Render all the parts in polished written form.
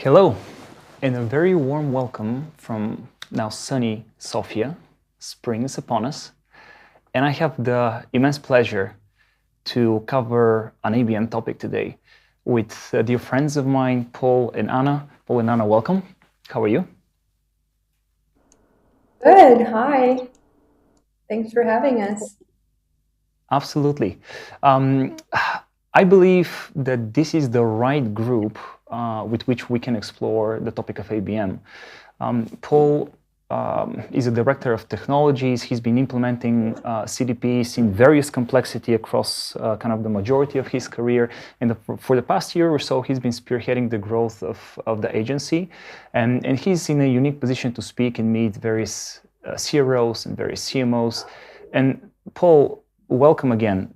Hello, and a very warm welcome from now sunny Sofia. Spring is upon us, and I have the immense pleasure to cover an ABM topic today with dear friends of mine, Paul and Anna. Paul and Anna, welcome. How are you? Good. Hi. Thanks for having us. Absolutely. I believe that this is the right group with which we can explore the topic of ABM. Paul is a director of technologies. He's been implementing CDPs in various complexity across kind of the majority of his career. And for the past year or so, he's been spearheading the growth of the agency. And he's in a unique position to speak and meet various CROs and various CMOs. And Paul, welcome again.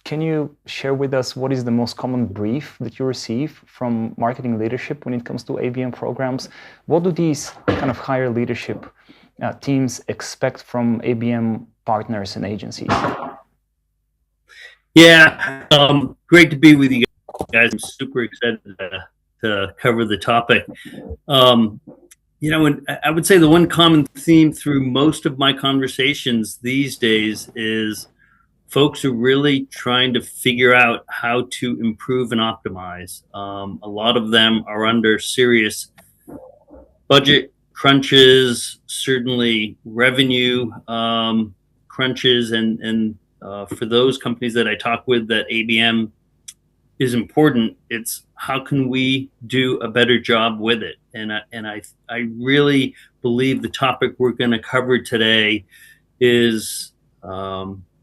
Can you share with us what is the most common brief that you receive from marketing leadership when it comes to ABM programs? What do these kind of higher leadership teams expect from ABM partners and agencies? Yeah, great to be with you guys. I'm super excited to cover the topic. And I would say the one common theme through most of my conversations these days is folks are really trying to figure out how to improve and optimize. A lot of them are under serious budget crunches, certainly revenue crunches, and for those companies that I talk with that ABM is important, it's how can we do a better job with it? And I really believe the topic we're going to cover today is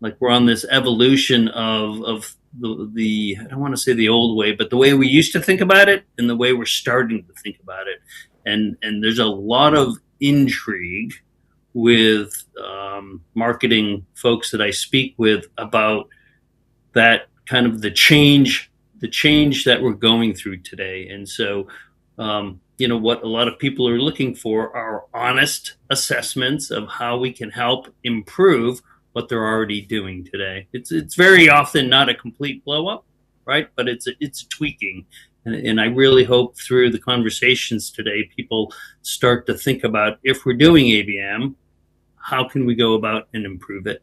like we're on this evolution of the I don't want to say the old way, but the way we used to think about it and the way we're starting to think about it. And there's a lot of intrigue with marketing folks that I speak with about that kind of the change that we're going through today. And so what a lot of people are looking for are honest assessments of how we can help improve what they're already doing today. It's very often not a complete blow up, right? But it's a tweaking. And I really hope through the conversations today, people start to think about if we're doing ABM, how can we go about and improve it?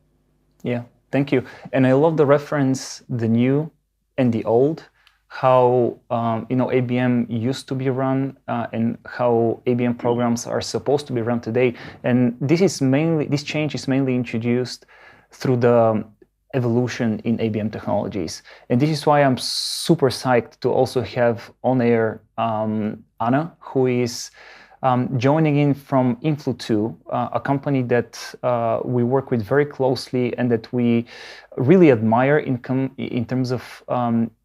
Yeah, thank you. And I love the reference, the new and the old, how ABM used to be run and how ABM programs are supposed to be run today. And this change is mainly introduced through the evolution in ABM technologies. And this is why I'm super psyched to also have on air Anna, who is joining in from Influ2, a company that we work with very closely and that we really admire in terms of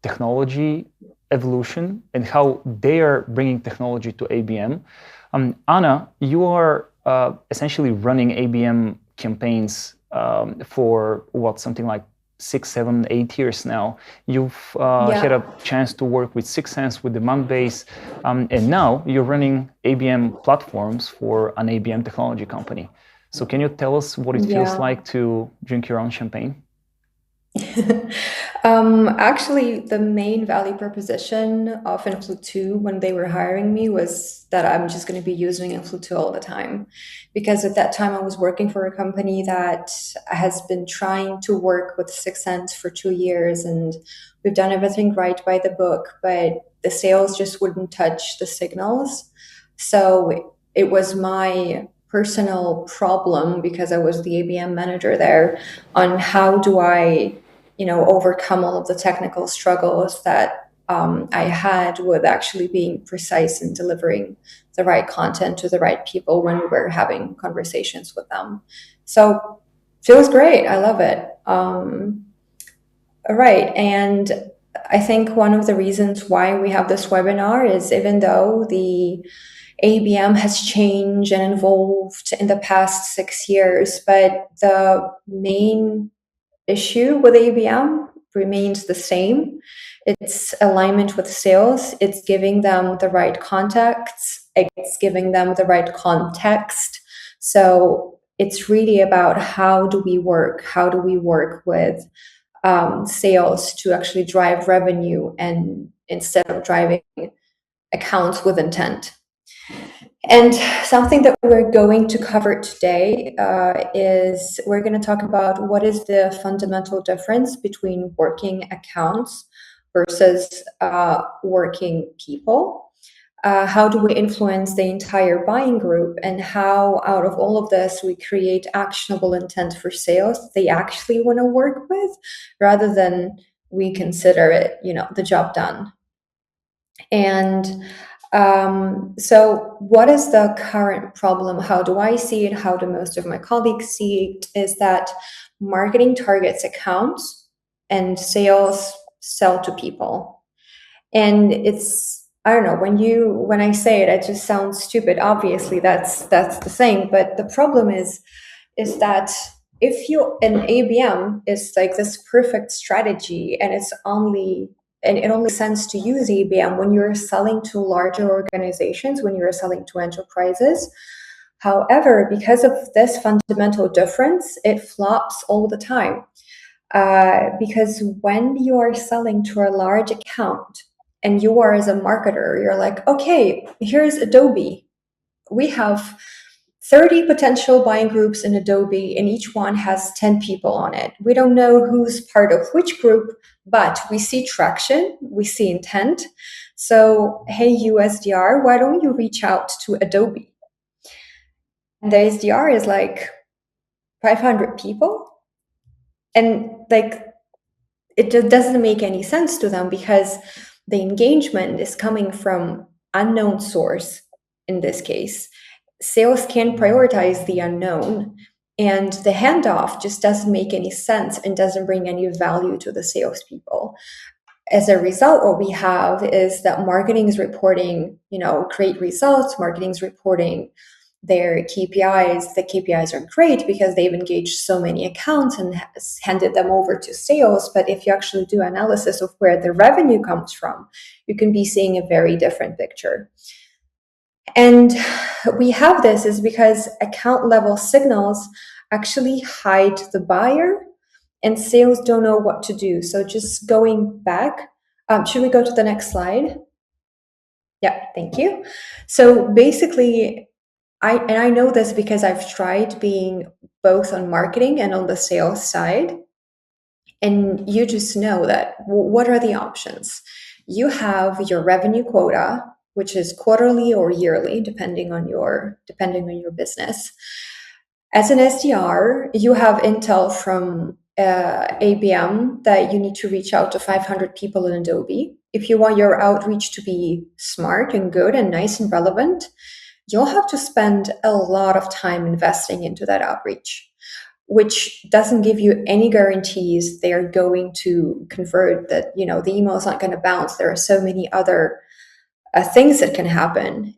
technology evolution and how they are bringing technology to ABM. Anna, you are essentially running ABM campaigns for something like 6, 7, 8 years now. You've had a chance to work with 6sense, with Demandbase, and now you're running ABM platforms for an ABM technology company. So can you tell us what it feels like to drink your own champagne? Actually, the main value proposition of Influ2 when they were hiring me was that I'm just going to be using Influ2 all the time. Because at that time I was working for a company that has been trying to work with 6sense for 2 years, and we've done everything right by the book, but the sales just wouldn't touch the signals. So it was my personal problem, because I was the ABM manager there, on how do I overcome all of the technical struggles that I had with actually being precise and delivering the right content to the right people when we were having conversations with them. So feels great. I love it. All right. And I think one of the reasons why we have this webinar is, even though the ABM has changed and evolved in the past 6 years, but the main issue with ABM remains the same. It's alignment with sales. It's giving them the right contacts. It's giving them the right context. So it's really about how do we work? How do we work with sales to actually drive revenue, and instead of driving accounts with intent. And something that we're going to cover today is we're going to talk about what is the fundamental difference between working accounts versus working people. How do we influence the entire buying group, and how out of all of this we create actionable intent for sales that they actually want to work with, rather than we consider it, the job done. And so what is the current problem? How do I see it? How do most of my colleagues see it? Is that marketing targets accounts and sales sell to people. And it's, I don't know, when I say it, it just sounds stupid. Obviously that's the same, but the problem is that if you, an ABM is like this perfect strategy, and it only makes sense to use ABM when you're selling to larger organizations, when you're selling to enterprises. However, because of this fundamental difference, it flops all the time. Because when you are selling to a large account and you are, as a marketer, you're like, okay, here's Adobe. We have 30 potential buying groups in Adobe, and each one has 10 people on it. We don't know who's part of which group, but we see traction, we see intent. So, hey, you SDR, why don't you reach out to Adobe? And the SDR is like 500 people. And like, it just doesn't make any sense to them, because the engagement is coming from unknown source in this case. Sales can prioritize the unknown, and the handoff just doesn't make any sense and doesn't bring any value to the salespeople. As a result, what we have is that marketing is reporting, great results. Marketing is reporting their KPIs. The KPIs are great because they've engaged so many accounts and handed them over to sales. But if you actually do analysis of where the revenue comes from, you can be seeing a very different picture. And we have this is because account level signals actually hide the buyer, and sales don't know what to do. So just going back, should we go to the next slide? Yeah, thank you. So basically, I know this because I've tried being both on marketing and on the sales side. And you just know that what are the options? You have your revenue quota, which is quarterly or yearly, depending on your business. As an SDR, you have intel from ABM that you need to reach out to 500 people in Adobe. If you want your outreach to be smart and good and nice and relevant, you'll have to spend a lot of time investing into that outreach, which doesn't give you any guarantees they are going to convert, that the email is not going to bounce. There are so many other things that can happen.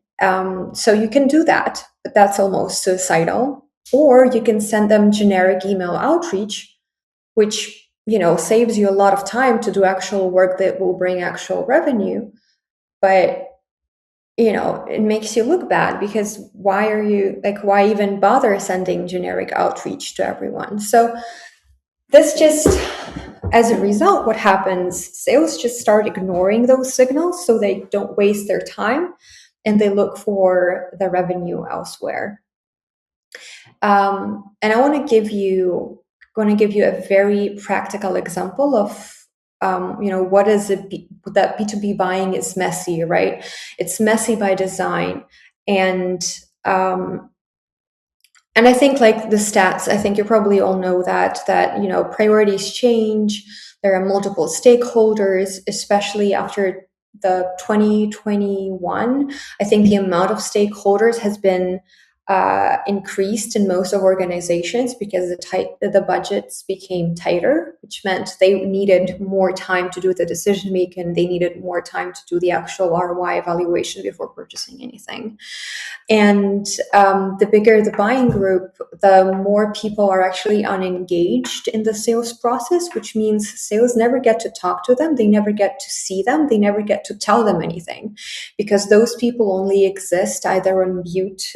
So you can do that, but that's almost suicidal. Or you can send them generic email outreach, which saves you a lot of time to do actual work that will bring actual revenue. But it makes you look bad, because why even bother sending generic outreach to everyone? So this just, as a result, what happens, sales just start ignoring those signals so they don't waste their time, and they look for the revenue elsewhere. And I want to give you a very practical example of what is it that B2B buying is messy, right? It's messy by design. And I think, like the stats, I think you probably all know that priorities change. There are multiple stakeholders, especially after the 2021. I think the amount of stakeholders has been increased in most of organizations because the budgets became tighter, which meant they needed more time to do the decision making. They needed more time to do the actual ROI evaluation before purchasing anything. And the bigger the buying group, the more people are actually unengaged in the sales process, which means sales never get to talk to them. They never get to see them. They never get to tell them anything, because those people only exist either on mute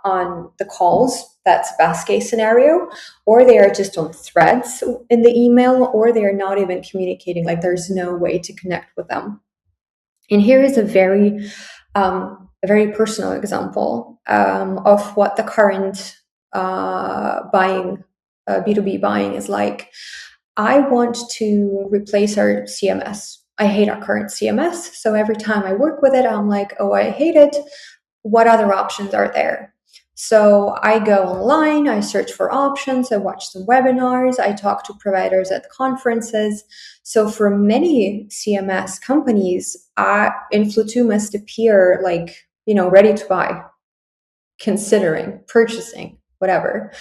on the calls. That's best case scenario, or they are just on threads in the email, or they are not even communicating. Like, there's no way to connect with them. And here is a very personal example of what the current buying, B2B buying is like. I want to replace our CMS. I hate our current CMS. So every time I work with it, I'm like, oh, I hate it. What other options are there? So I go online, I search for options, I watch some webinars, I talk to providers at conferences. So for many CMS companies, Influ2 must appear like, ready to buy, considering purchasing, whatever.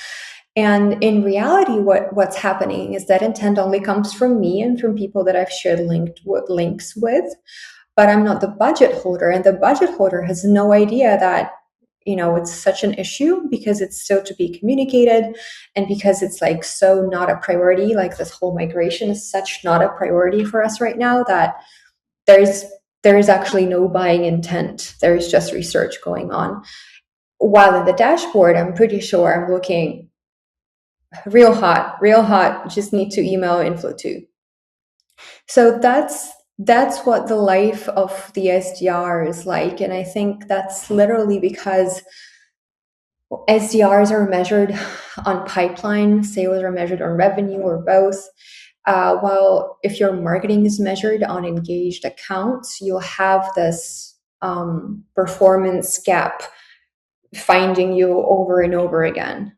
And in reality, what's happening is that intent only comes from me and from people that I've shared links with, but I'm not the budget holder, and the budget holder has no idea that it's such an issue, because it's still to be communicated, and because it's like so not a priority. Like this whole migration is such not a priority for us right now that there is actually no buying intent. There is just research going on. While in the dashboard, I'm pretty sure I'm looking real hot, just need to email Influ2. So that's what the life of the SDR is like. And I think that's literally because SDRs are measured on pipeline, sales are measured on revenue, or both. While if your marketing is measured on engaged accounts, you'll have this performance gap finding you over and over again.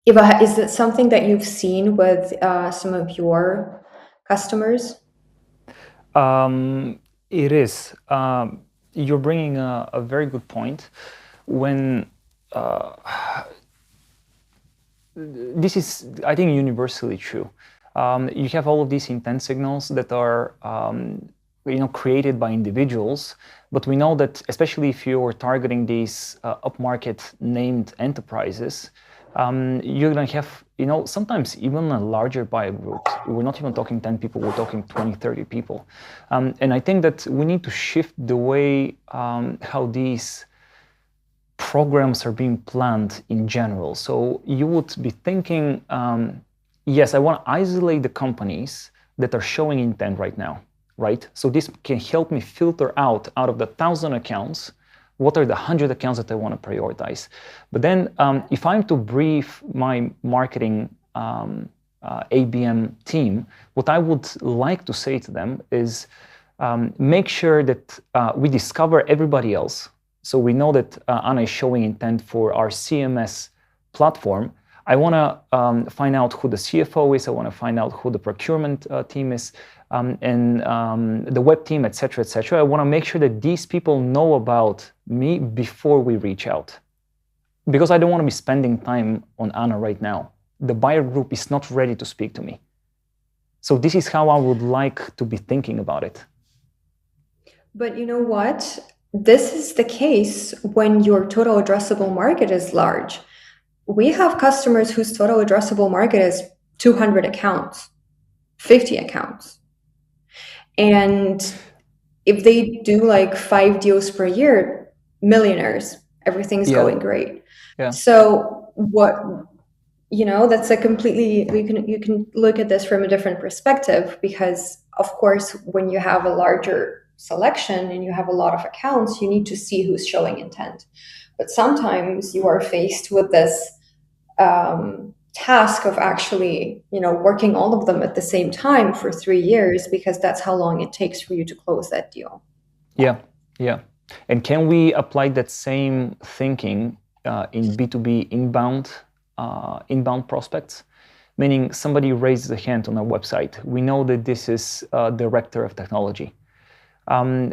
Iva, is it something that you've seen with some of your customers? It is. You're bringing a very good point. When this is, I think, universally true. You have all of these intent signals that are created by individuals, but we know that especially if you're targeting these upmarket named enterprises, you're going to have, sometimes even a larger buyer group. We're not even talking 10 people, we're talking 20, 30 people. And I think that we need to shift the way how these programs are being planned in general. So you would be thinking, yes, I want to isolate the companies that are showing intent right now, right? So this can help me filter out of the 1,000 accounts, what are the 100 accounts that I want to prioritize. But then if I'm to brief my marketing ABM team, what I would like to say to them is make sure that we discover everybody else. So we know that Anna is showing intent for our CMS platform. I want to find out who the CFO is. I want to find out who the procurement team is, and the web team, et cetera, et cetera. I want to make sure that these people know about me before we reach out. Because I don't want to be spending time on Anna right now. The buyer group is not ready to speak to me. So this is how I would like to be thinking about it. But you know what? This is the case when your total addressable market is large. We have customers whose total addressable market is 200 accounts, 50 accounts. And if they do like 5 deals per year, millionaires, everything's going great. Yeah. So that's a completely, you can look at this from a different perspective, because of course, when you have a larger selection and you have a lot of accounts, you need to see who's showing intent. But sometimes you are faced with this task of actually, working all of them at the same time for 3 years, because that's how long it takes for you to close that deal. Yeah. And can we apply that same thinking in B2B inbound prospects? Meaning somebody raises a hand on our website. We know that this is director of technology.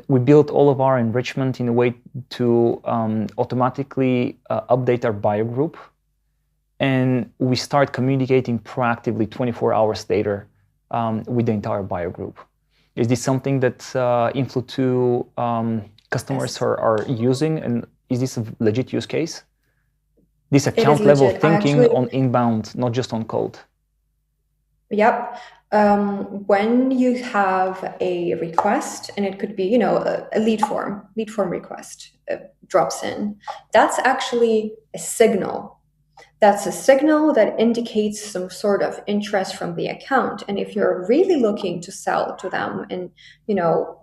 We built all of our enrichment in a way to automatically update our buyer group. And we start communicating proactively 24 hours later with the entire buyer group. Is this something that Influ2 customers are using? And is this a legit use case? This account level thinking on inbound, not just on cold. Yep. When you have a request, and it could be, a lead form request drops in, that's actually a signal that's a signal that indicates some sort of interest from the account. And if you're really looking to sell to them and,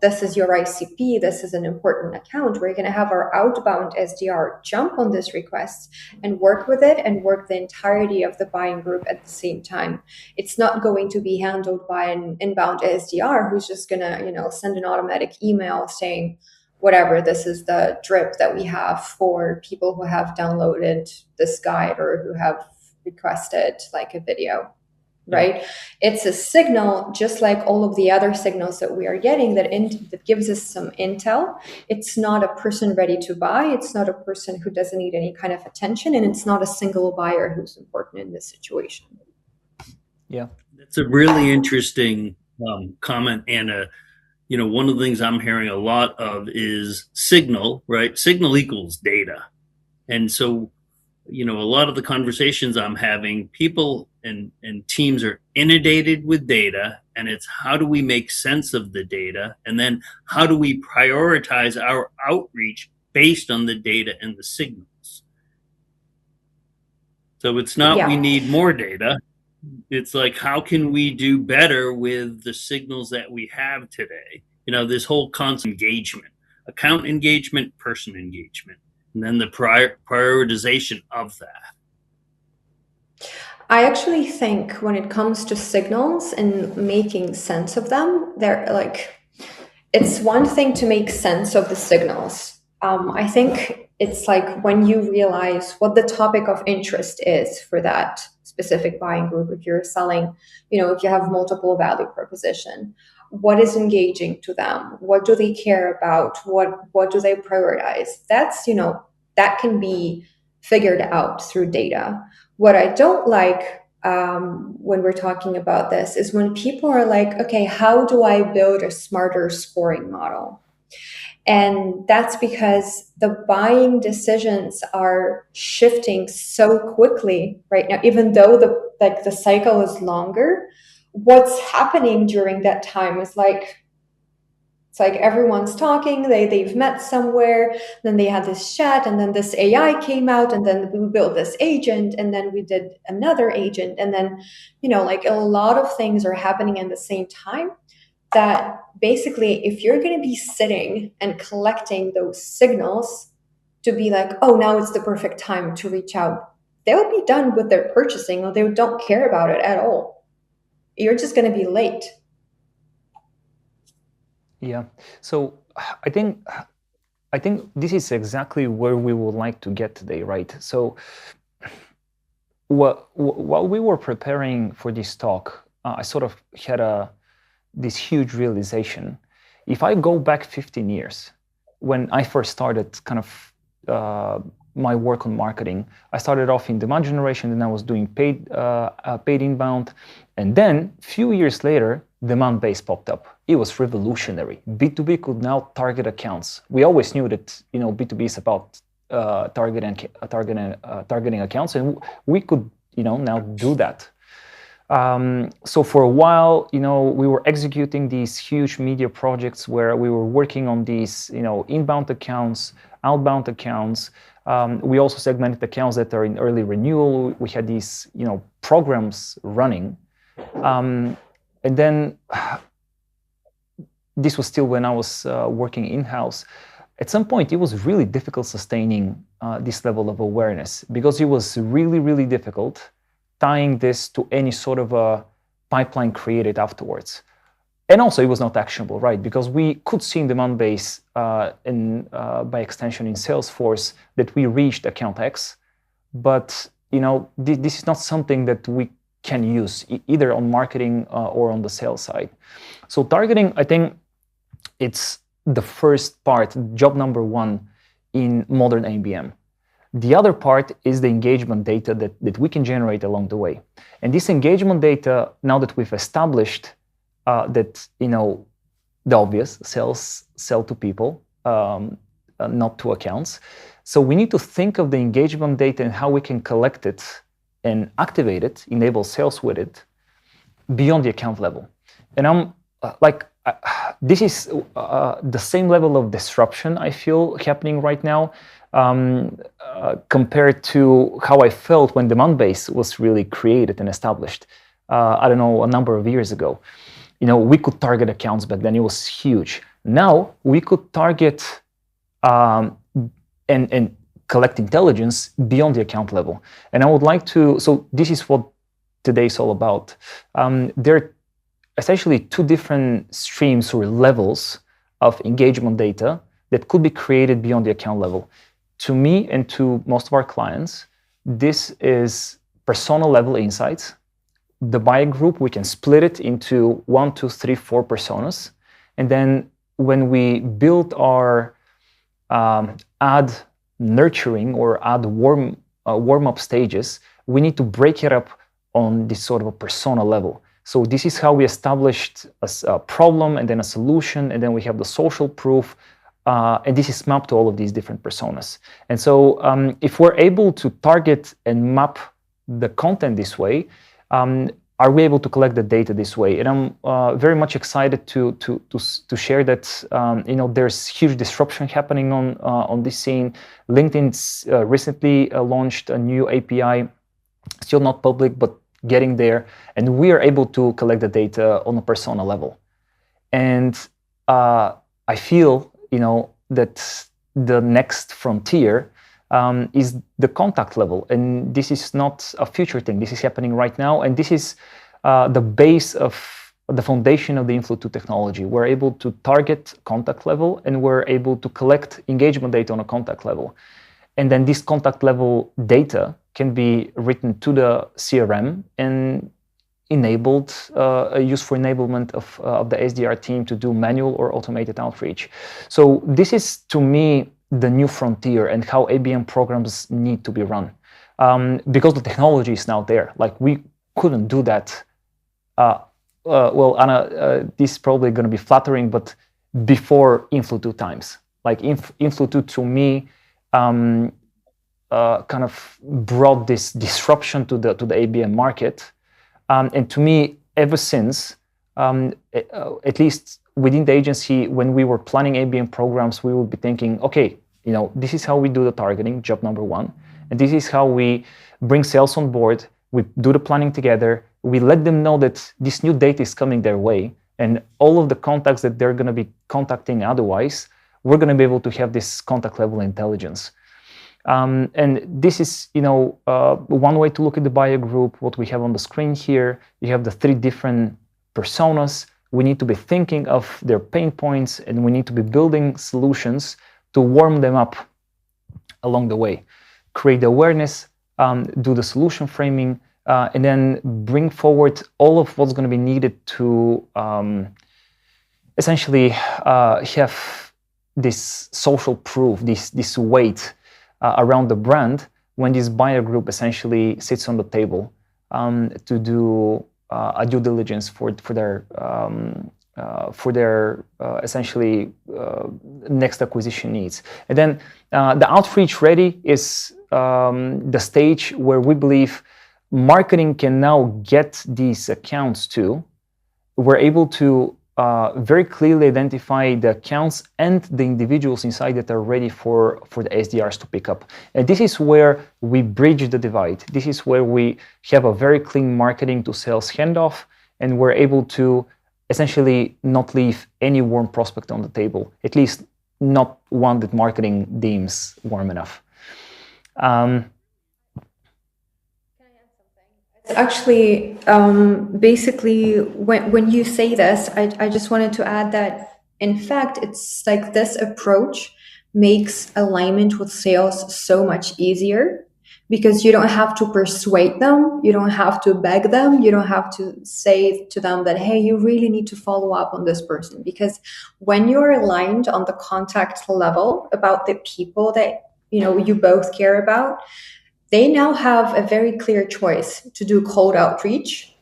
this is your ICP, this is an important account, we're going to have our outbound SDR jump on this request and work with it and work the entirety of the buying group at the same time. It's not going to be handled by an inbound SDR who's just going to, send an automatic email saying, whatever, this is the drip that we have for people who have downloaded this guide or who have requested like a video, right? It's a signal, just like all of the other signals that we are getting, that gives us some intel. It's not a person ready to buy. It's not a person who doesn't need any kind of attention. And it's not a single buyer who's important in this situation. Yeah. That's a really interesting comment, Anna. One of the things I'm hearing a lot of is signal, right? Signal equals data. And so, a lot of the conversations I'm having, people and teams are inundated with data, and it's how do we make sense of the data? And then how do we prioritize our outreach based on the data and the signals? So it's not we need more data. It's like, how can we do better with the signals that we have today? This whole concept of engagement, account engagement, person engagement, and then the prioritization of that. I actually think when it comes to signals and making sense of them, it's one thing to make sense of the signals. I think it's like when you realize what the topic of interest is for that specific buying group. If you're selling, if you have multiple value proposition, what is engaging to them? What do they care about? What do they prioritize? That's, that can be figured out through data. What I don't like when we're talking about this is when people are like, okay, how do I build a smarter scoring model? And that's because the buying decisions are shifting so quickly right now, even though the cycle is longer. What's happening during that time is it's like everyone's talking, they've met somewhere, then they had this chat, and then this AI came out, and then we built this agent, and then we did another agent, and then, a lot of things are happening at the same time that basically, if you're going to be sitting and collecting those signals to be like, oh, now it's the perfect time to reach out, they'll be done with their purchasing or they don't care about it at all. You're just going to be late. Yeah. So I think this is exactly where we would like to get today, right? So while we were preparing for this talk, I sort of had this huge realization. If I go back 15 years, when I first started kind of my work on marketing, I started off in demand generation, then I was doing paid inbound, and then a few years later, demand base popped up. It was revolutionary. B2B could now target accounts. We always knew that B2B is about targeting accounts, and we could now do that. So for a while, we were executing these huge media projects where we were working on these, inbound accounts, outbound accounts. We also segmented accounts that are in early renewal. We had these, programs running. And then this was still when I was working in-house. At some point, it was really difficult sustaining this level of awareness because it was really, really difficult tying this to any sort of a pipeline created afterwards. And also, it was not actionable, right? Because we could see in demand base and by extension in Salesforce that we reached account X, but this is not something that we can use either on marketing or on the sales side. So targeting, I think, it's the first part, job number one in modern ABM. The other part is the engagement data that we can generate along the way. And this engagement data, now that we've established that, the obvious, sell to people, not to accounts. So we need to think of the engagement data and how we can collect it and activate it, enable sales with it, beyond the account level. And I'm this is the same level of disruption I feel happening right now, compared to how I felt when demand base was really created and established. I don't know, a number of years ago. We could target accounts back then. It was huge. Now we could target and collect intelligence beyond the account level. And I would like to, so this is what today is all about. There are essentially two different streams or levels of engagement data that could be created beyond the account level. To me and to most of our clients, this is persona level insights. The buyer group, we can split it into 1, 2, 3, 4 personas. And then when we build our ad nurturing or ad warm-up stages, we need to break it up on this sort of a persona level. So this is how we established a problem and then a solution, and then we have the social proof, and this is mapped to all of these different personas. And so if we're able to target and map the content this way, are we able to collect the data this way? And I'm very much excited to share that there's huge disruption happening on this scene. LinkedIn's recently launched a new API, still not public, but getting there, and we are able to collect the data on a persona level. And I feel that the next frontier is the contact level, and this is not a future thing. This is happening right now, and this is the base of the foundation of the Influ2 technology. We're able to target contact level, and we're able to collect engagement data on a contact level. And then this contact level data can be written to the CRM and enabled, used for enablement of the SDR team to do manual or automated outreach. So this is, to me, the new frontier and how ABM programs need to be run. Because the technology is now there. Like, we couldn't do that. Well, Anna, this is probably going to be flattering, but before Influ2 times. Like, Influ2 to me kind of brought this disruption to the ABM market. And to me, ever since, at least within the agency, when we were planning ABM programs, we would be thinking, okay, this is how we do the targeting, job number one. And this is how we bring sales on board. We do the planning together. We let them know that this new data is coming their way. And all of the contacts that they're going to be contacting otherwise, we're going to be able to have this contact level intelligence. And this is, one way to look at the buyer group. What we have on the screen here, you have the 3 different personas. We need to be thinking of their pain points, and we need to be building solutions to warm them up along the way. Create awareness, do the solution framing, and then bring forward all of what's going to be needed to essentially have this social proof, this weight around the brand when this buyer group essentially sits on the table to do a due diligence for their essentially next acquisition needs. And then the outreach ready is the stage where we believe marketing can now get these accounts to. We're able to very clearly identify the accounts and the individuals inside that are ready for the SDRs to pick up. And this is where we bridge the divide. This is where we have a very clean marketing to sales handoff, and we're able to essentially not leave any warm prospect on the table, at least not one that marketing deems warm enough. Actually, basically, when you say this, I just wanted to add that, in fact, it's like this approach makes alignment with sales so much easier, because you don't have to persuade them, you don't have to beg them, you don't have to say to them that, hey, you really need to follow up on this person. Because when you're aligned on the contact level about the people that you both care about, they now have a very clear choice to do cold outreach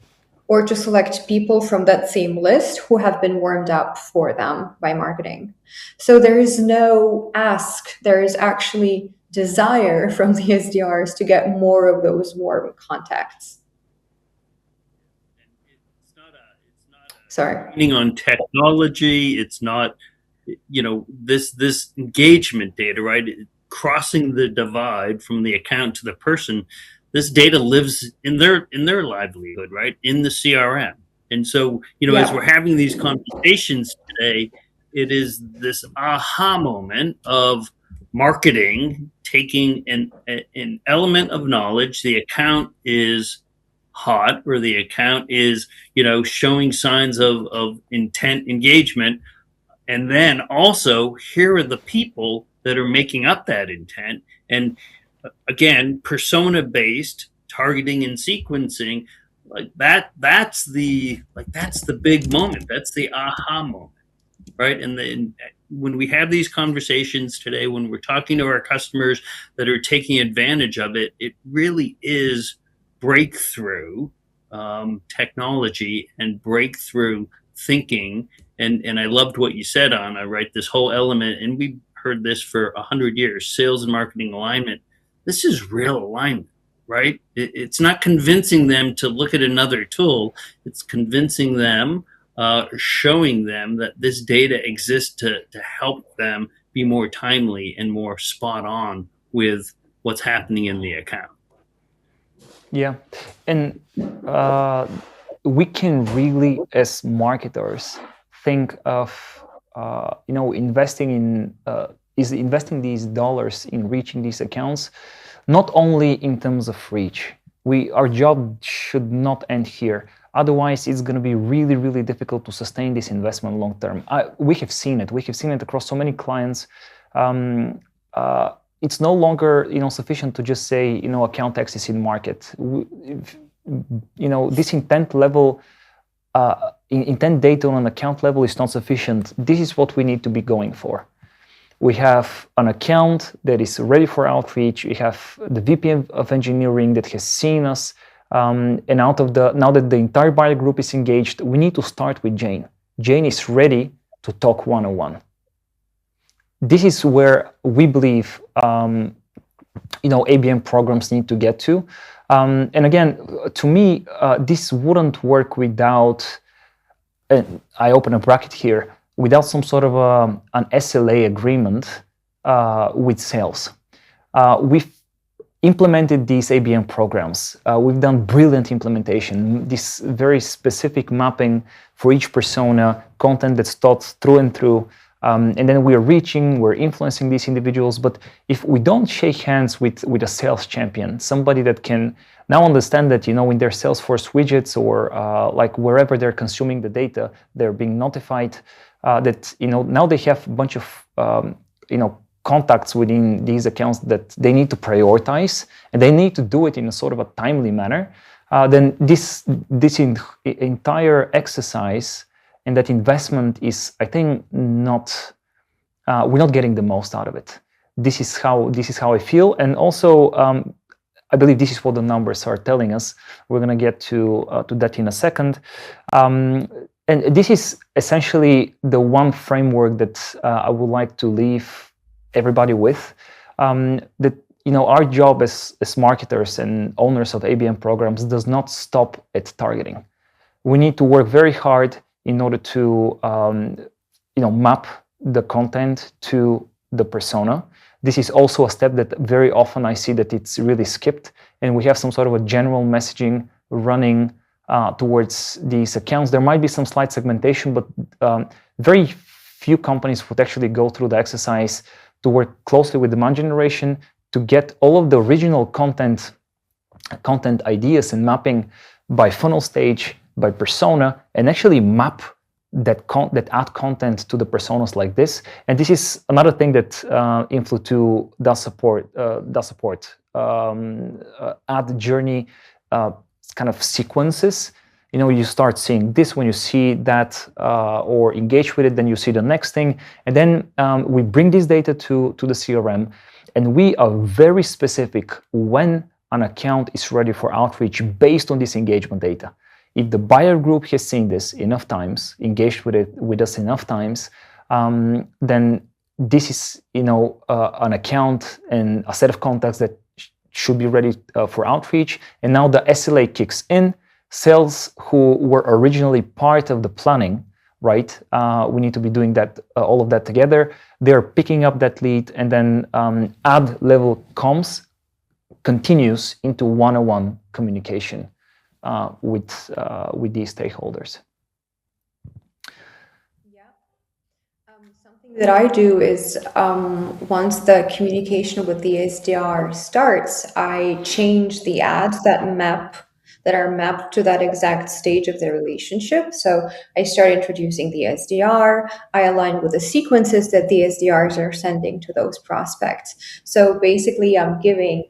or to select people from that same list who have been warmed up for them by marketing. So there is no ask, there is actually desire from the SDRs to get more of those warm contacts. Sorry. training on technology. It's not, this engagement data, right? Crossing the divide from the account to the person. This data lives in their livelihood, right? In the CRM. And so, as we're having these conversations today, it is this aha moment of marketing taking an element of knowledge. The account is hot, or the account is, showing signs of intent engagement. And then also, here are the people that are making up that intent. And again, persona based targeting and sequencing, that's the big moment. That's the aha moment, right? And then when we have these conversations today, when we're talking to our customers that are taking advantage of it, it really is breakthrough technology and breakthrough thinking. And I loved what you said, Anna, right? This whole element, and we've heard this for 100 years, sales and marketing alignment. This is real alignment, right? It's not convincing them to look at another tool. It's convincing them, showing them that this data exists to help them be more timely and more spot on with what's happening in the account. Yeah, and we can really, as marketers, think of investing these dollars in reaching these accounts, not only in terms of reach. Our job should not end here. Otherwise, it's going to be really, really difficult to sustain this investment long term. We have seen it. We have seen it across so many clients. It's no longer sufficient to just say account X is in market. This intent level, intent data on an account level is not sufficient. This is what we need to be going for. We have an account that is ready for outreach. We have the VP of engineering that has seen us. And now that the entire buyer group is engaged, we need to start with Jane. Jane is ready to talk one-on-one. This is where we believe ABM programs need to get to. And again, to me, this wouldn't work without, and I open a bracket here, without some sort of an SLA agreement with sales. We've implemented these ABM programs. We've done brilliant implementation, this very specific mapping for each persona, content that's thought through and through. And then we're influencing these individuals. But if we don't shake hands with a sales champion, somebody that can now understand that, in their Salesforce widgets or like wherever they're consuming the data, they're being notified that, now they have a bunch of, contacts within these accounts that they need to prioritize, and they need to do it in a sort of a timely manner, then this entire exercise and that investment is, I think, we're not getting the most out of it. This is how I feel, and also I believe this is what the numbers are telling us. We're going to get to that in a second, and this is essentially the one framework that I would like to leave everybody with. That our job as marketers and owners of ABM programs does not stop at targeting. We need to work very hard in order to map the content to the persona. This is also a step that very often I see that it's really skipped, and we have some sort of a general messaging running towards these accounts. There might be some slight segmentation, but very few companies would actually go through the exercise to work closely with demand generation to get all of the original content ideas and mapping by funnel stage, by persona, and actually map that ad content to the personas like this. And this is another thing that Influ2 does support. Ad journey kind of sequences. You start seeing this when you see that or engage with it, then you see the next thing. And then we bring this data to the CRM, and we are very specific when an account is ready for outreach based on this engagement data. If the buyer group has seen this enough times, engaged with us enough times, then this is an account and a set of contacts that should be ready for outreach. And now the SLA kicks in. Sales who were originally part of the planning, right? We need to be doing that, all of that together. They're picking up that lead, and then ad level comms continues into one-on-one communication with these stakeholders. Something that I do is once the communication with the SDR starts, I change the ads that are mapped to that exact stage of the relationship. So I start introducing the SDR. I align with the sequences that the SDRs are sending to those prospects. So basically, I'm taking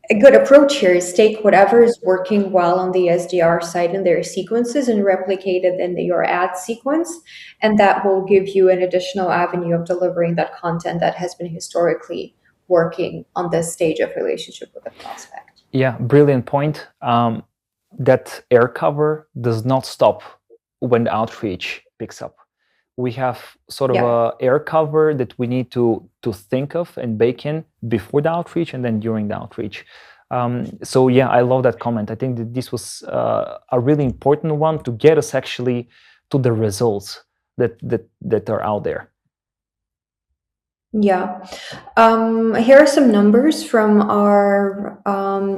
a good approach here is take whatever is working well on the SDR side in their sequences and replicate it in your ad sequence. And that will give you an additional avenue of delivering that content that has been historically working on this stage of relationship with the prospect. Yeah, brilliant point. That air cover does not stop when the outreach picks up. We have sort of a air cover that we need to think of and bake in before the outreach and then during the outreach. So yeah, I love that comment. I think that this was a really important one to get us actually to the results that are out there. Yeah. Here are some numbers from our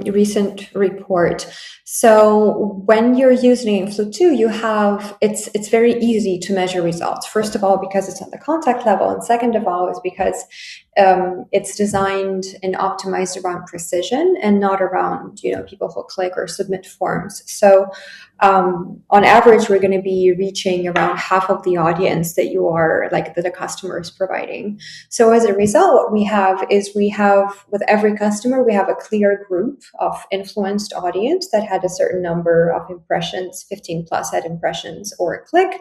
recent report. So when you're using Influ2, it's very easy to measure results. First of all, because it's at the contact level, and second of all, is because it's designed and optimized around precision and not around people who click or submit forms. So on average, we're going to be reaching around half of the audience that that the customer is providing. So as a result, what we have with every customer, we have a clear group of influenced audience that had a certain number of impressions, 15 plus ad impressions or a click,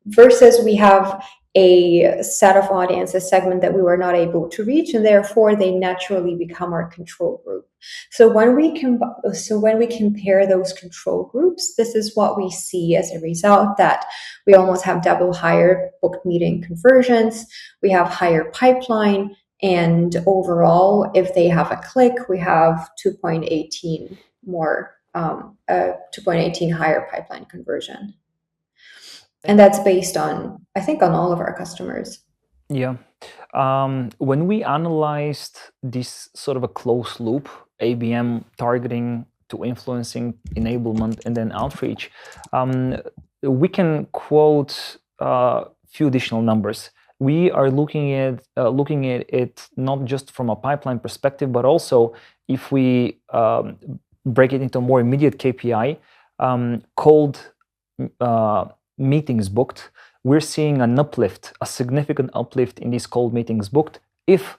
versus we have a set of audience, a segment that we were not able to reach, and therefore they naturally become our control group. So when we compare those control groups, this is what we see as a result, that we almost have double higher booked meeting conversions, we have higher pipeline, and overall, if they have a click, we have 2.18 higher pipeline conversion. And that's based on, I think, on all of our customers. Yeah. When we analyzed this sort of a closed loop, ABM targeting to influencing, enablement, and then outreach, we can quote a few additional numbers. We are looking at it not just from a pipeline perspective, but also if we break it into a more immediate KPI, cold meetings booked, we're seeing an uplift, a significant uplift in these cold meetings booked if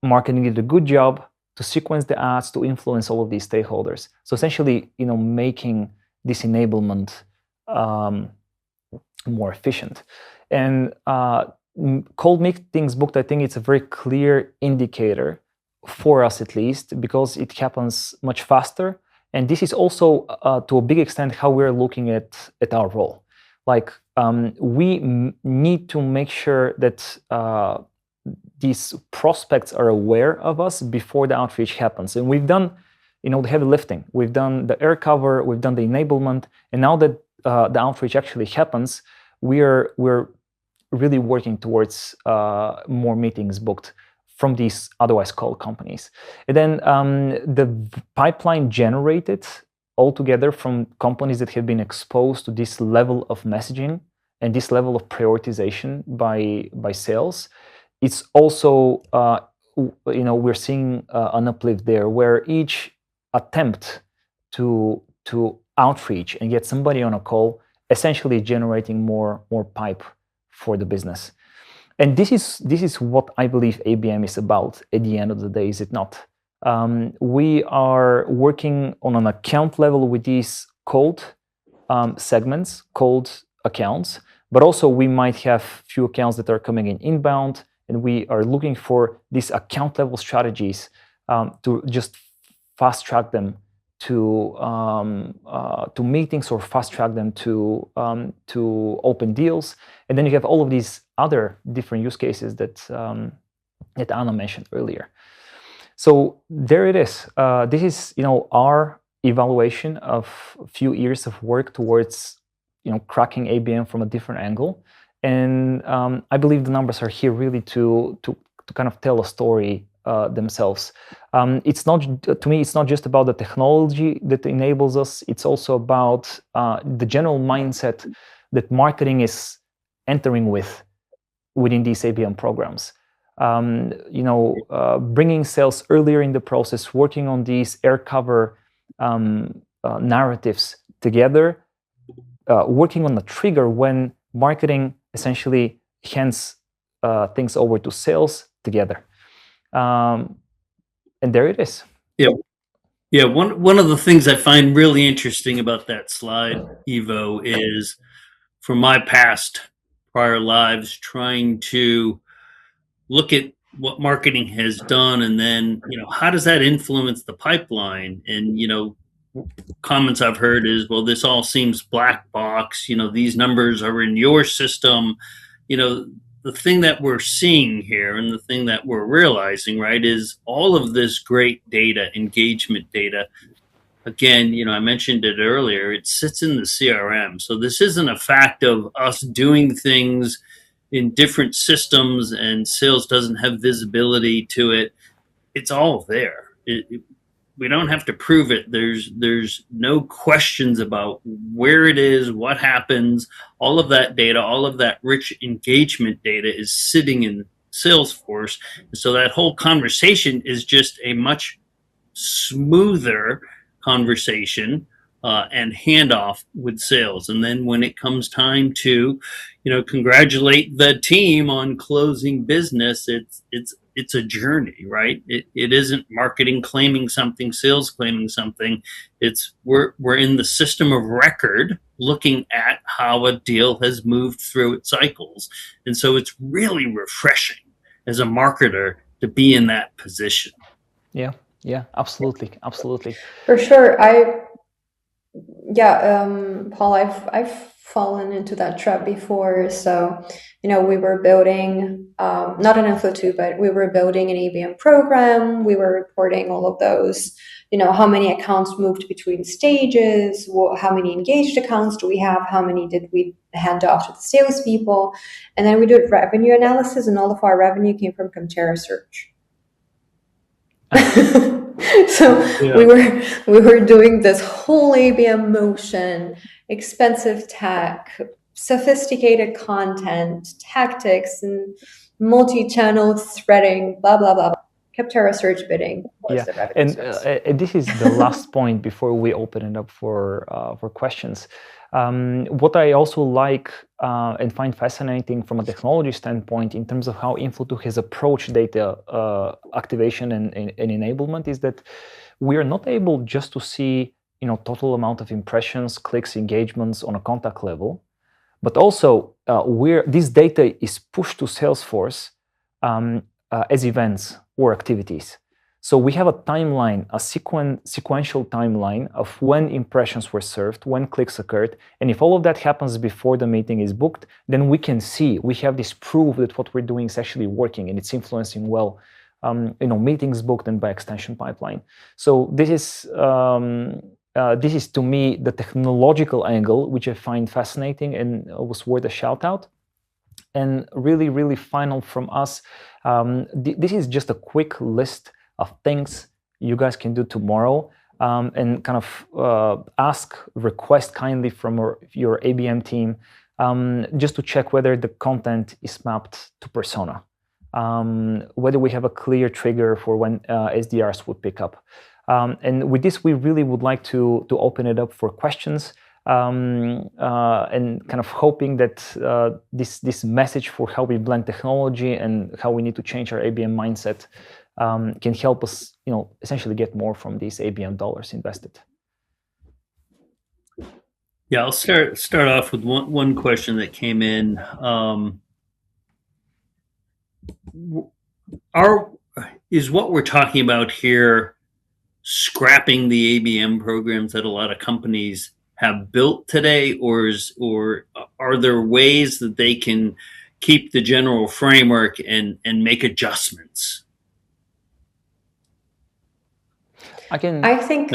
marketing did a good job to sequence the ads to influence all of these stakeholders. So essentially, making this enablement more efficient. And cold meetings booked, I think it's a very clear indicator for us, at least, because it happens much faster. And this is also, to a big extent, how we're looking at our role. Like, we need to make sure that these prospects are aware of us before the outreach happens. And we've done, the heavy lifting. We've done the air cover, we've done the enablement, and now that the outreach actually happens, we're really working towards more meetings booked from these otherwise cold companies. And then the pipeline generated altogether from companies that have been exposed to this level of messaging and this level of prioritization by sales, it's also we're seeing an uplift there, where each attempt to outreach and get somebody on a call essentially generating more pipe for the business. And this is what I believe ABM is about at the end of the day, is it not? We are working on an account level with these cold segments, cold accounts, but also we might have few accounts that are coming in inbound, and we are looking for these account level strategies to just fast track them to meetings, or fast track them to open deals. And then you have all of these other different use cases that Anna mentioned earlier. So there it is. This is our evaluation of a few years of work towards cracking ABM from a different angle. And I believe the numbers are here really to kind of tell a story themselves. It's not, to me, it's not just about the technology that enables us. It's also about the general mindset that marketing is entering within these ABM programs. Bringing sales earlier in the process, working on these air cover narratives together, working on the trigger when marketing essentially hands things over to sales together. And there it is. Yeah. One of the things I find really interesting about that slide, Ivo, is from my prior lives, trying to look at what marketing has done, and then how does that influence the pipeline? And comments I've heard is, well, this all seems black box. These numbers are in your system. The thing that we're seeing here, and the thing that we're realizing, right, is all of this great data, engagement data. Again, I mentioned it earlier, it sits in the CRM. So this isn't a fact of us doing things in different systems and sales doesn't have visibility to it. It's all there. We don't have to prove it. There's no questions about where it is, what happens. All of that data, all of that rich engagement data is sitting in Salesforce. So that whole conversation is just a much smoother conversation and handoff with sales. And then when it comes time to, congratulate the team on closing business, it's a journey, right? It isn't marketing claiming something, sales claiming something. It's we're in the system of record looking at how a deal has moved through its cycles. And so it's really refreshing as a marketer to be in that position. Yeah, absolutely. For sure. Paul, I've fallen into that trap before. So, we were building, not an Influ2, but we were building an ABM program. We were reporting all of those, how many accounts moved between stages, how many engaged accounts do we have, how many did we hand off to the salespeople. And then we did revenue analysis, and all of our revenue came from Comptera search. So yeah. we were doing this whole ABM motion, expensive tech, sophisticated content, tactics, and multi-channel threading, blah blah blah. Comptera search bidding. Yeah, and this is the last point before we open it up for questions. What I also like and find fascinating from a technology standpoint in terms of how Influ2 has approached data activation and enablement is that we are not able just to see total amount of impressions, clicks, engagements on a contact level, but also this data is pushed to Salesforce as events or activities. So we have a timeline, a sequential timeline of when impressions were served, when clicks occurred, and if all of that happens before the meeting is booked, then we can see, we have this proof that what we're doing is actually working and it's influencing well, meetings booked and by extension pipeline. So this is to me the technological angle, which I find fascinating and was worth a shout out. And really, really final from us, this is just a quick list of things you guys can do tomorrow and kind of request kindly from your ABM team just to check whether the content is mapped to persona, whether we have a clear trigger for when SDRs would pick up. And with this, we really would like to open it up for questions and kind of hoping that this message for how we blend technology and how we need to change our ABM mindset can help us, essentially get more from these ABM dollars invested. Yeah, I'll start off with one question that came in. Is what we're talking about here scrapping the ABM programs that a lot of companies have built today, or are there ways that they can keep the general framework and make adjustments? I think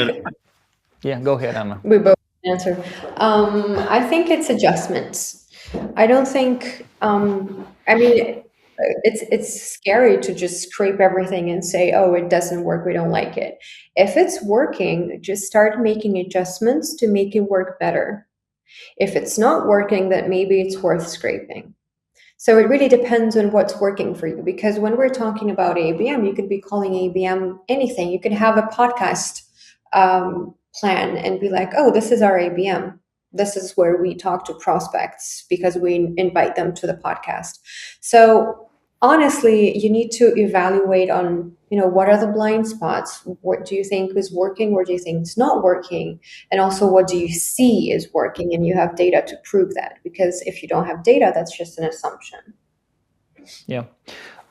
Yeah, go ahead, Anna. We both answer. I think it's adjustments. I don't think. I mean, it's scary to just scrape everything and say, "Oh, it doesn't work. We don't like it." If it's working, just start making adjustments to make it work better. If it's not working, then maybe it's worth scraping. So it really depends on what's working for you. Because when we're talking about ABM, you could be calling ABM anything. You could have a podcast plan and be like, oh, this is our ABM. This is where we talk to prospects because we invite them to the podcast. So honestly, you need to evaluate on, what are the blind spots? What do you think is working? What do you think is not working? And also, what do you see is working? And you have data to prove that. Because if you don't have data, that's just an assumption. Yeah,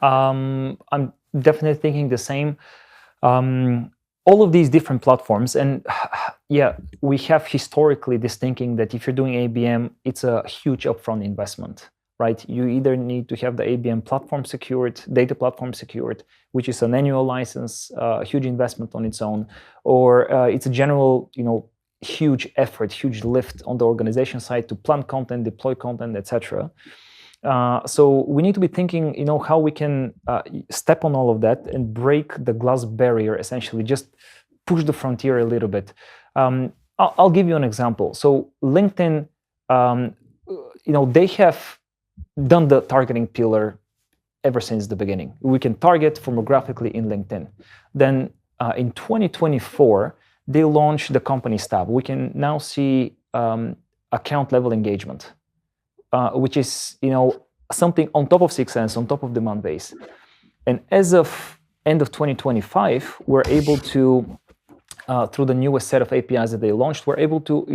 I'm definitely thinking the same. All of these different platforms, and yeah, we have historically this thinking that if you're doing ABM, it's a huge upfront investment, right? You either need to have the ABM platform secured, data platform secured, which is an annual license, a huge investment on its own, or it's a general, huge effort, huge lift on the organization side to plan content, deploy content, etc. So we need to be thinking, how we can step on all of that and break the glass barrier, essentially, just push the frontier a little bit. I'll give you an example. So LinkedIn, they have done the targeting pillar ever since the beginning. We can target demographically in LinkedIn. Then in 2024, they launched the companies tab. We can now see account level engagement. Which is, something on top of 6 Sense, on top of demand base. And as of end of 2025, we're able to, through the newest set of APIs that they launched, we're able to,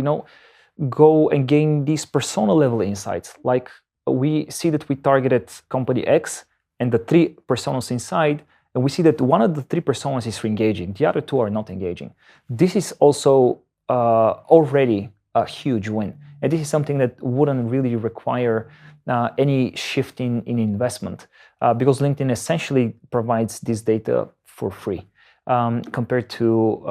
go and gain these persona level insights. Like we see that we targeted company X and the 3 personas inside, and we see that one of the 3 personas is engaging, the other 2 are not engaging. This is also already a huge win. And this is something that wouldn't really require any shift in investment because LinkedIn essentially provides this data for free compared to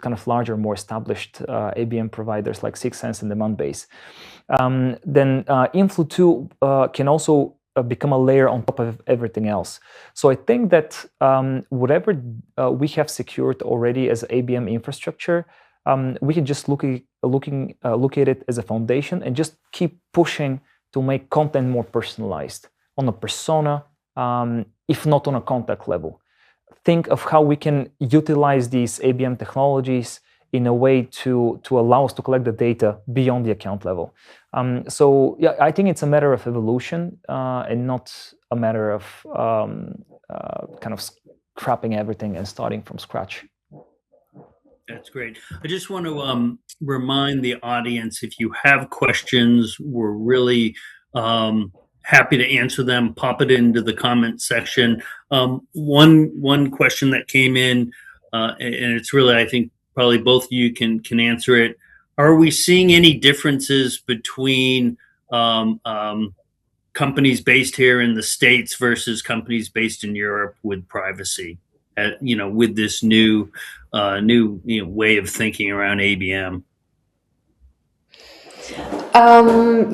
kind of larger, more established ABM providers like 6 Sense and Demandbase. Then Influ 2 can also become a layer on top of everything else. So I think that whatever we have secured already as ABM infrastructure, we can just look at it as a foundation and just keep pushing to make content more personalized on a persona, if not on a contact level. Think of how we can utilize these ABM technologies in a way to allow us to collect the data beyond the account level. So yeah, I think it's a matter of evolution and not a matter of kind of scrapping everything and starting from scratch. That's great. I just want to remind the audience, if you have questions, we're really happy to answer them. Pop it into the comment section. One question that came in, and it's really, I think, probably both of you can answer it. Are we seeing any differences between companies based here in the States versus companies based in Europe with privacy? With this new way of thinking around ABM?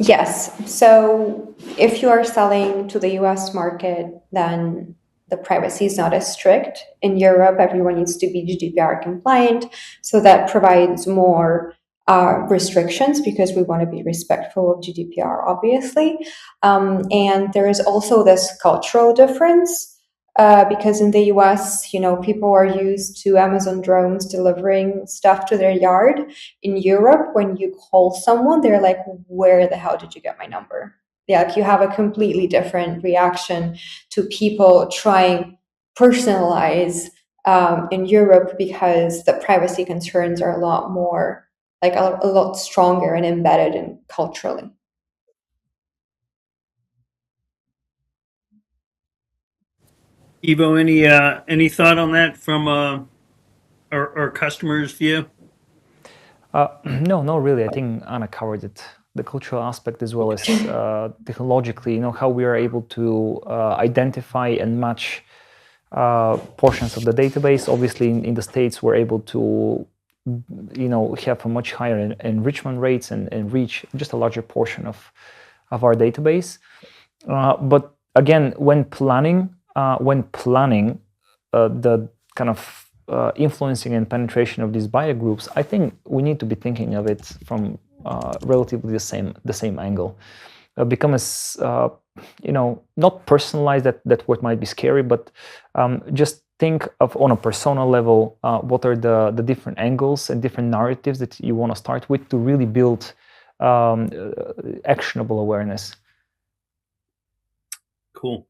Yes. So if you are selling to the US market, then the privacy is not as strict. In Europe, everyone needs to be GDPR compliant. So that provides more restrictions because we want to be respectful of GDPR, obviously. And there is also this cultural difference. Because in the US, people are used to Amazon drones delivering stuff to their yard. In Europe, when you call someone, they're like, where the hell did you get my number? Yeah, you have a completely different reaction to people trying personalize in Europe because the privacy concerns are a lot more, like a lot stronger and embedded in culturally. Ivo, any thought on that from our customers' view? No, not really. I think Anna covered it. The cultural aspect as well as technologically, how we are able to identify and match portions of the database. Obviously, in the States, we're able to have a much higher enrichment rates and reach just a larger portion of our database. But again, when planning the kind of influencing and penetration of these buyer groups, I think we need to be thinking of it from relatively the same angle. Become as not personalized, that what might be scary, but just think of on a persona level what are the different angles and different narratives that you want to start with to really build actionable awareness. Cool.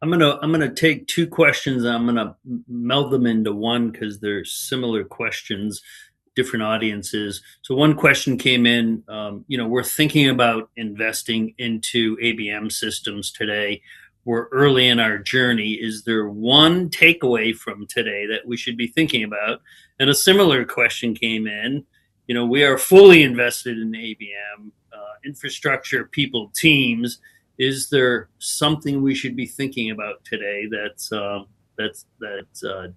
I'm gonna take two questions and I'm gonna meld them into one because they're similar questions, different audiences. So one question came in. We're thinking about investing into ABM systems today. We're early in our journey. Is there one takeaway from today that we should be thinking about? And a similar question came in. We are fully invested in ABM, infrastructure, people, teams. Is there something we should be thinking about today that's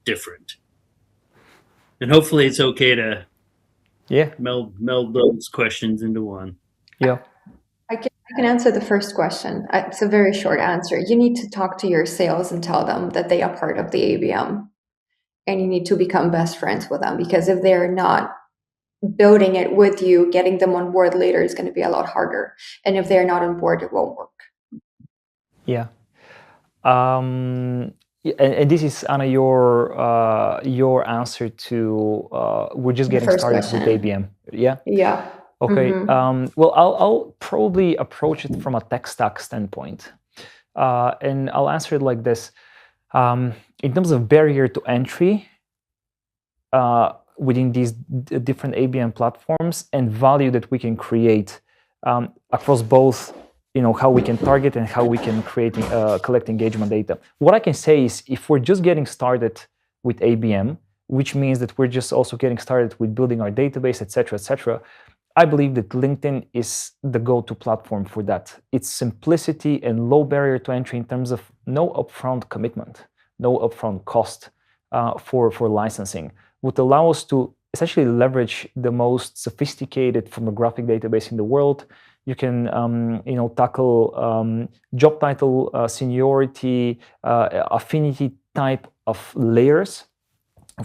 different? And hopefully it's okay to meld those questions into one. Yeah. I can answer the first question. It's a very short answer. You need to talk to your sales and tell them that they are part of the ABM. And you need to become best friends with them, because if they're not building it with you, getting them on board later is going to be a lot harder. And if they're not on board, it won't work. Yeah. And this is, Anna, your answer to we're just getting started with ABM. Yeah. Yeah. Okay. Well, I'll probably approach it from a tech stack standpoint, and I'll answer it like this: in terms of barrier to entry within these different ABM platforms and value that we can create across both. How we can target and how we can collect engagement data. What I can say is, if we're just getting started with ABM, which means that we're just also getting started with building our database, etc., I believe that LinkedIn is the go-to platform for that. Its simplicity and low barrier to entry in terms of no upfront commitment, no upfront cost for licensing would allow us to essentially leverage the most sophisticated firmographic database in the world. You can, tackle job title, seniority, affinity type of layers,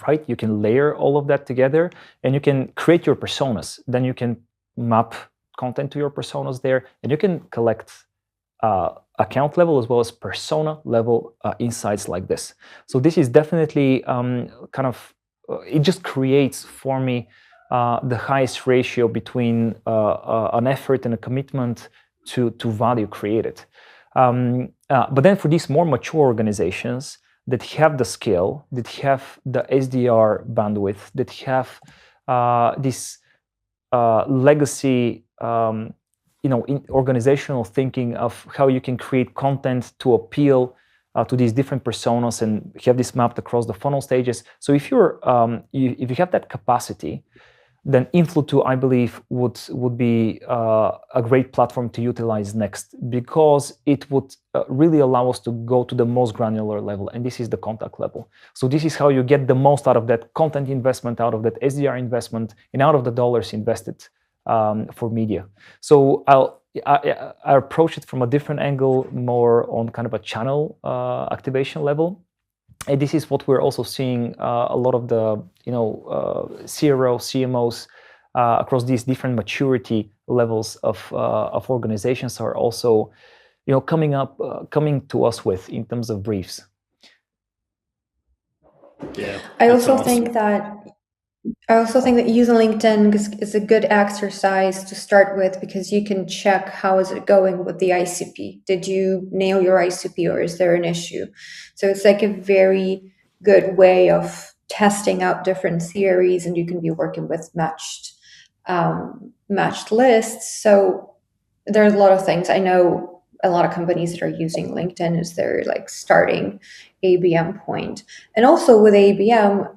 right? You can layer all of that together, and you can create your personas. Then you can map content to your personas there, and you can collect account level as well as persona level insights like this. So this is definitely it just creates for me the highest ratio between an effort and a commitment to value created. But then for these more mature organizations that have the scale, that have the SDR bandwidth, that have this legacy, in organizational thinking of how you can create content to appeal to these different personas and have this mapped across the funnel stages. So if if you have that capacity, then Influ2, I believe, would be a great platform to utilize next, because it would really allow us to go to the most granular level, and this is the contact level. So this is how you get the most out of that content investment, out of that SDR investment, and out of the dollars invested for media. So I approach it from a different angle, more on kind of a channel activation level. And this is what we're also seeing a lot of the CRO, CMOs across these different maturity levels of organizations are also coming to us with in terms of briefs. Yeah, I also think that using LinkedIn is a good exercise to start with, because you can check how is it going with the ICP. Did you nail your ICP, or is there an issue? So it's like a very good way of testing out different theories, and you can be working with matched lists. So there's a lot of things. I know a lot of companies that are using LinkedIn as their starting ABM point. And also with ABM,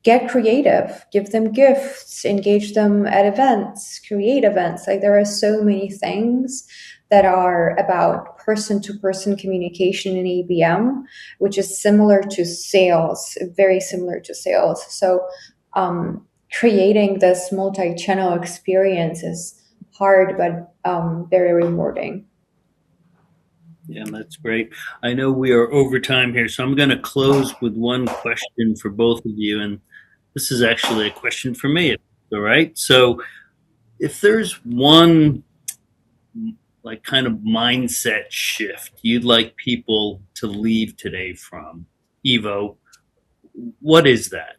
get creative, give them gifts, engage them at events, create events. There are so many things that are about person-to-person communication in ABM, which is similar to sales, very similar to sales. So creating this multi-channel experience is hard, but very rewarding. Yeah, that's great. I know we are over time here, so I'm going to close with one question for both of you. And this is actually a question for me. All right. So if there's one like kind of mindset shift you'd like people to leave today from, Ivo, what is that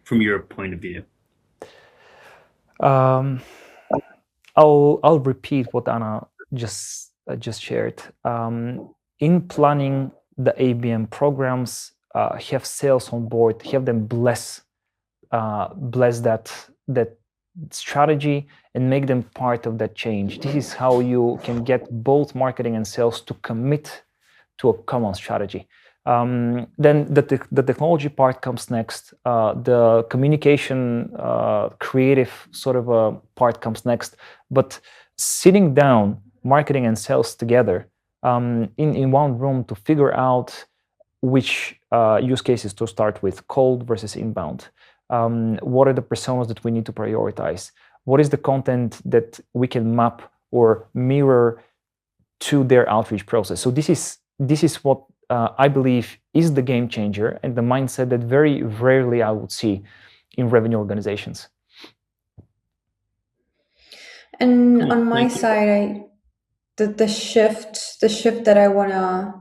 from your point of view? I'll repeat what Anna just shared. In planning the ABM programs, have sales on board, have them bless that strategy and make them part of that change. This is how you can get both marketing and sales to commit to a common strategy. Then the technology part comes next. The communication, creative sort of a part comes next. But sitting down, marketing and sales together in one room to figure out which use cases to start with, cold versus inbound. What are the personas that we need to prioritize? What is the content that we can map or mirror to their outreach process? So this is what I believe is the game changer and the mindset that very rarely I would see in revenue organizations. And cool. On my side, the shift that I want to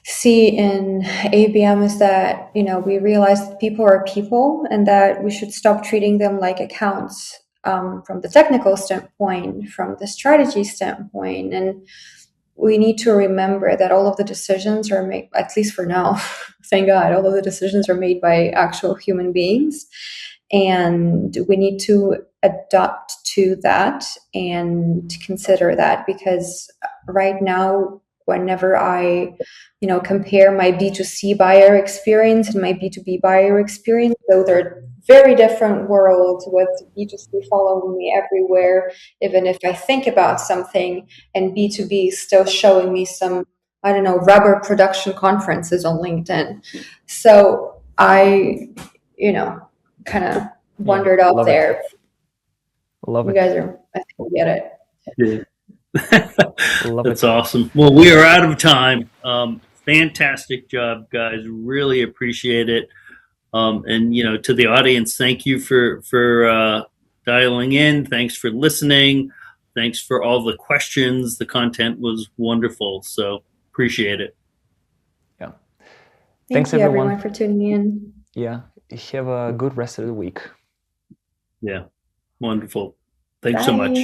see in ABM is that, we realize that people are people and that we should stop treating them like accounts from the technical standpoint, from the strategy standpoint. And we need to remember that all of the decisions are made, at least for now, thank God, all of the decisions are made by actual human beings. And we need to adapt to that and consider that, because right now, whenever I, compare my B2C buyer experience and my B2B buyer experience, though they're very different worlds, with B2C following me everywhere, even if I think about something, and B2B still showing me some, rubber production conferences on LinkedIn. So I, kind of wandered off there. Love it. You guys are, I think you get it. Yeah. That's awesome. Well, we are out of time. Fantastic job, guys. Really appreciate it. And to the audience, thank you for dialing in. Thanks for listening. Thanks for all the questions. The content was wonderful. So appreciate it. Yeah. Thanks everyone for tuning in. Yeah. Have a good rest of the week. Yeah. Wonderful. Thanks so much.